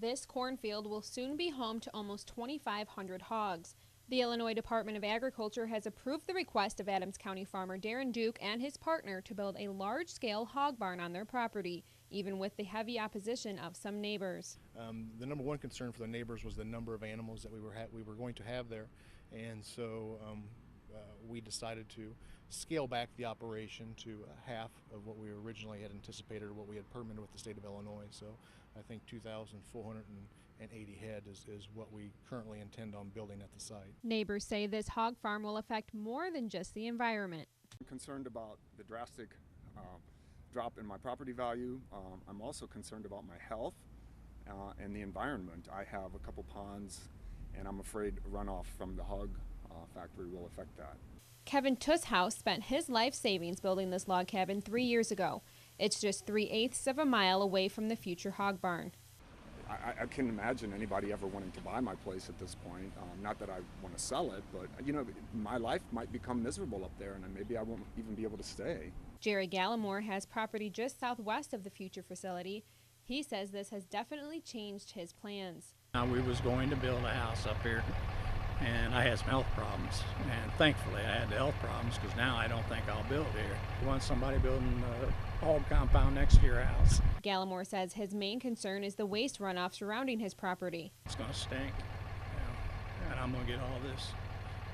This cornfield will soon be home to almost 2,500 hogs. The Illinois Department of Agriculture has approved the request of Adams County farmer Darren Duke and his partner to build a large-scale hog barn on their property, even with the heavy opposition of some neighbors. The number one concern for the neighbors was the number of animals that we were going to have there, and so we decided to scale back the operation to half of what we originally had anticipated or what we had permitted with the state of Illinois. So I think 2,480 head is what we currently intend on building at the site. Neighbors say this hog farm will affect more than just the environment. I'm concerned about the drastic drop in my property value. I'm also concerned about my health and the environment. I have a couple ponds, and I'm afraid runoff from the hog factory will affect that. Kevin Tushouse spent his life savings building this log cabin 3 years ago. It's just 3/8 of a mile away from the future hog barn. I can't imagine anybody ever wanting to buy my place at this point. Not that I want to sell it, but my life might become miserable up there, and maybe I won't even be able to stay. Jerry Gallimore has property just southwest of the future facility. He says this has definitely changed his plans. We was going to build a house up here, and I had some health problems, and thankfully I had the health problems because now I don't think I'll build here. You want somebody building a hog compound next to your house. Gallimore says his main concern is the waste runoff surrounding his property. It's going to stink, and I'm going to get all this,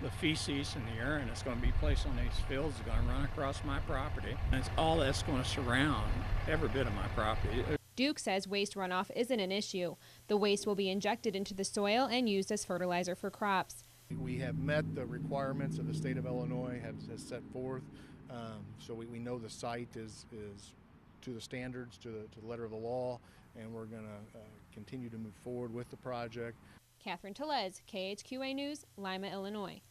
the feces and the urine that's going to be placed on these fields is going to run across my property, and it's all that's going to surround every bit of my property. Duke says waste runoff isn't an issue. The waste will be injected into the soil and used as fertilizer for crops. We have met the requirements of the state of Illinois has set forth, so we know the site is to the standards, to the letter of the law, and we're going to continue to move forward with the project. Catherine Tellez, KHQA News, Lima, Illinois.